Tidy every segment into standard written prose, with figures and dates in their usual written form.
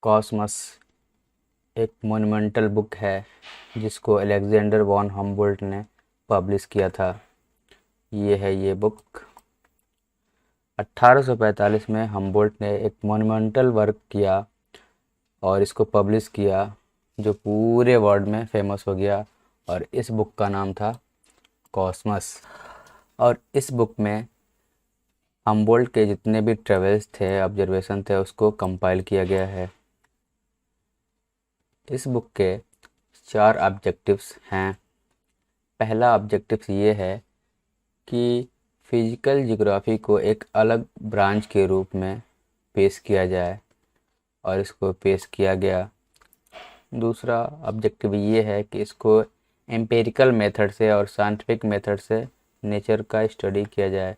Cosmos एक monumental book है जिसको अलेक्जेंडर वॉन हम्बोल्ट ने पब्लिश किया था। ये बुक 1845 में हम्बोल्ट ने एक मोन्यूमेंटल वर्क किया और इसको पब्लिश किया जो पूरे वर्ल्ड में फेमस हो गया। और इस बुक का नाम था कॉस्मस। और इस बुक में हम्बोल्ट के जितने भी ट्रेवल्स थे, ऑब्जर्वेशन थे, उसको कंपाइल किया गया है। इस बुक के 4 ऑब्जेक्टिव्स हैं। पहला ऑब्जेक्टिव ये है कि फिजिकल ज्योग्राफी को एक अलग ब्रांच के रूप में पेश किया जाए और इसको पेश किया गया। दूसरा ऑब्जेक्टिव ये है कि इसको एम्पिरिकल मेथड से और साइंटिफिक मेथड से नेचर का स्टडी किया जाए।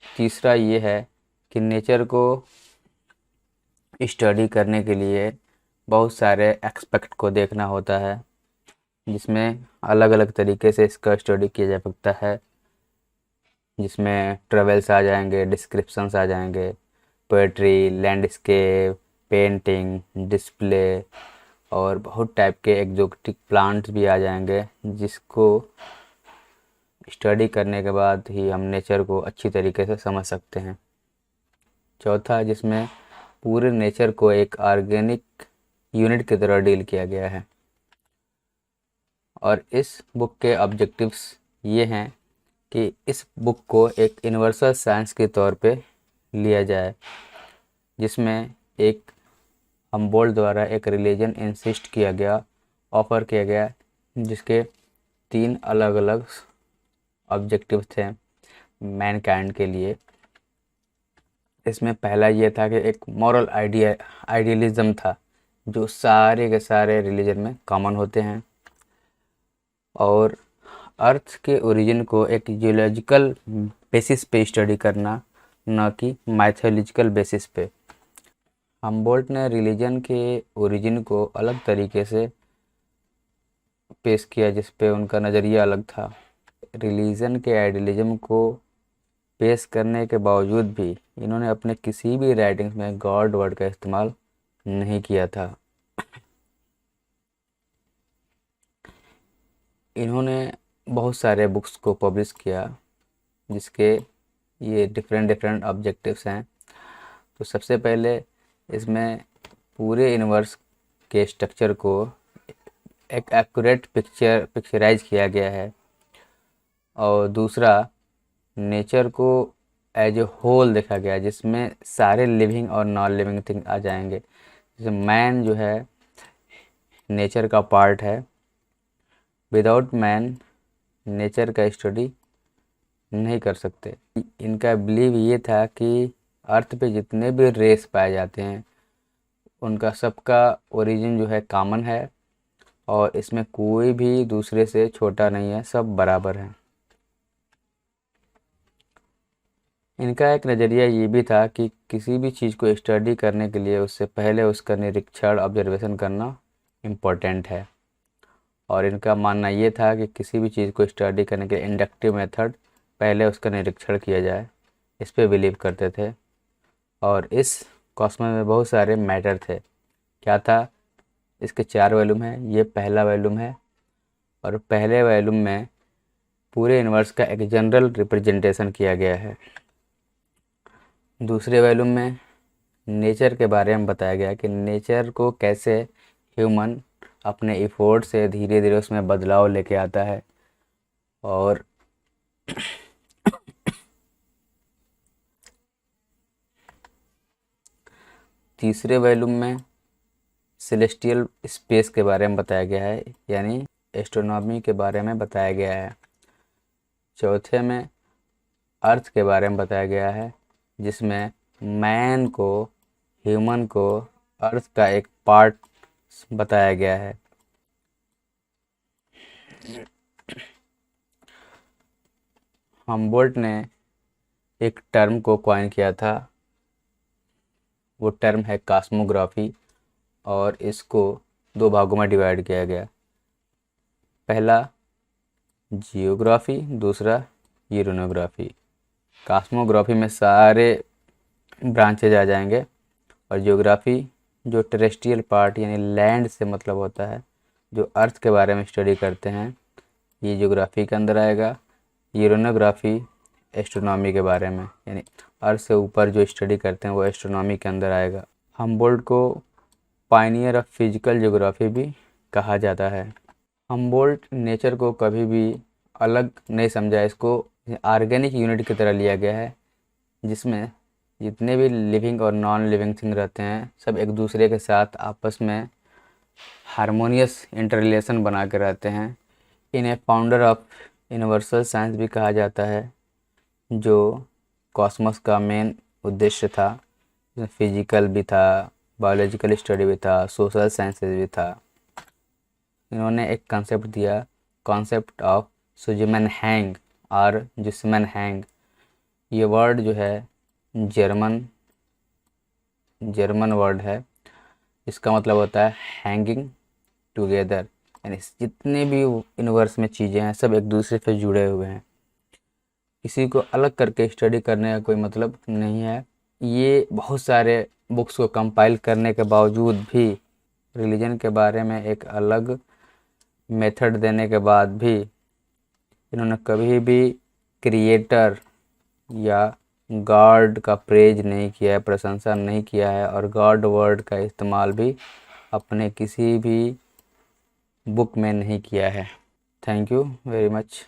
तीसरा ये है कि नेचर को स्टडी करने के लिए बहुत सारे एस्पेक्ट को देखना होता है, जिसमें अलग अलग तरीके से इसका स्टडी किया जा सकता है, जिसमें ट्रेवल्स आ जाएंगे, डिस्क्रिप्शंस आ जाएंगे, पोएट्री, लैंडस्केप, पेंटिंग, डिस्प्ले और बहुत टाइप के एक्जोटिक प्लांट्स भी आ जाएंगे, जिसको स्टडी करने के बाद ही हम नेचर को अच्छी तरीके से समझ सकते हैं। चौथा, जिसमें पूरे नेचर को एक ऑर्गेनिक यूनिट की तरह डील किया गया है। और इस बुक के ऑब्जेक्टिव्स ये हैं कि इस बुक को एक यूनिवर्सल साइंस के तौर पे लिया जाए, जिसमें एक हम्बोल्ट द्वारा एक रिलीजन इंसिस्ट किया गया, ऑफर किया गया, जिसके 3 अलग अलग ऑब्जेक्टिव थे मैनकाइंड के लिए। इसमें पहला ये था कि एक मॉरल आइडियलिज्म था जो सारे के सारे रिलीजन में कॉमन होते हैं, और अर्थ के ओरिजिन को एक जियोलॉजिकल बेसिस पे स्टडी करना, न कि माइथोलॉजिकल बेसिस पे। हम्बोल्ट ने रिलीजन के ओरिजिन को अलग तरीके से पेश किया, जिस पे उनका नज़रिया अलग था। रिलीजन के आइडियलिज्म को पेश करने के बावजूद भी इन्होंने अपने किसी भी राइटिंग्स में गॉड वर्ड का इस्तेमाल नहीं किया था। इन्होंने बहुत सारे बुक्स को पब्लिश किया जिसके ये डिफरेंट ऑब्जेक्टिव्स हैं। तो सबसे पहले इसमें पूरे यूनिवर्स के स्ट्रक्चर को एक एक्यूरेट पिक्चराइज किया गया है, और दूसरा नेचर को एज ए होल देखा गया है, जिसमें सारे लिविंग और नॉन लिविंग थिंग आ जाएंगे। जैसे मैन जो है नेचर का पार्ट है, विदाउट मैन नेचर का स्टडी नहीं कर सकते। इनका बिलीव ये था कि अर्थ पे जितने भी रेस पाए जाते हैं उनका सबका ओरिजिन जो है कॉमन है, और इसमें कोई भी दूसरे से छोटा नहीं है, सब बराबर हैं। इनका एक नज़रिया ये भी था कि किसी भी चीज़ को स्टडी करने के लिए उससे पहले उसका निरीक्षण, ऑब्जर्वेशन करना इम्पोर्टेंट है। और इनका मानना ये था कि किसी भी चीज़ को स्टडी करने के इंडक्टिव मेथड पहले उसका निरीक्षण किया जाए, इस पे बिलीव करते थे। और इस कॉस्मस में बहुत सारे मैटर थे। क्या था? इसके 4 वॉल्यूम हैं, ये पहला वॉल्यूम है। और पहले वॉल्यूम में पूरे यूनिवर्स का एक जनरल रिप्रेजेंटेशन किया गया है। दूसरे वॉल्यूम में नेचर के बारे में बताया गया कि नेचर को कैसे ह्यूमन अपने एफर्ट से धीरे धीरे उसमें बदलाव लेके आता है। और तीसरे वॉल्यूम में सेलेस्टियल स्पेस के बारे में बताया गया है, यानी एस्ट्रोनॉमी के बारे में बताया गया है। चौथे में अर्थ के बारे में बताया गया है, जिसमें मैन को, ह्यूमन को अर्थ का एक पार्ट बताया गया है। हम्बोल्ट ने एक टर्म को कॉइन किया था, वो टर्म है कॉस्मोग्राफी, और इसको 2 भागों में डिवाइड किया गया। पहला जियोग्राफी, दूसरा यूरेनोग्राफी। कॉस्मोग्राफी में सारे ब्रांचेज आ जाएंगे, और जियोग्राफी जो टेरेस्ट्रियल पार्ट यानी लैंड से मतलब होता है, जो अर्थ के बारे में स्टडी करते हैं, ये ज्योग्राफी के अंदर आएगा। यूरेनोग्राफी एस्ट्रोनॉमी के बारे में, यानी अर्थ से ऊपर जो स्टडी करते हैं वो एस्ट्रोनॉमी के अंदर आएगा। हमबोल्ट को पायनियर ऑफ फिजिकल ज्योग्राफी भी कहा जाता है। हमबोल्ट नेचर को कभी भी अलग नहीं समझा, इसको ऑर्गेनिक यूनिट की तरह लिया गया है, जिसमें जितने भी लिविंग और नॉन लिविंग थिंग रहते हैं सब एक दूसरे के साथ आपस में हारमोनियस इंटररिलेशन बना के रहते हैं। इन्हें फाउंडर ऑफ यूनिवर्सल साइंस भी कहा जाता है, जो कॉस्मोस का मेन उद्देश्य था। फिजिकल भी था, बायोलॉजिकल स्टडी भी था, सोशल साइंसेज भी था। इन्होंने एक कंसेप्ट दिया, कॉन्सेप्ट ऑफ सुजमैनहैंग और जुस्मैनहैंग। ये वर्ड जो है जर्मन वर्ड है। इसका मतलब होता है हैंगिंग टुगेदर, यानी जितने भी यूनिवर्स में चीज़ें हैं सब एक दूसरे से जुड़े हुए हैं, किसी को अलग करके स्टडी करने का कोई मतलब नहीं है। ये बहुत सारे बुक्स को कंपाइल करने के बावजूद भी, रिलीजन के बारे में एक अलग मेथड देने के बाद भी, इन्होंने कभी भी क्रिएटर या गॉड का प्रेज नहीं किया है, प्रशंसा नहीं किया है, और गॉड वर्ड का इस्तेमाल भी अपने किसी भी बुक में नहीं किया है। Thank you very much.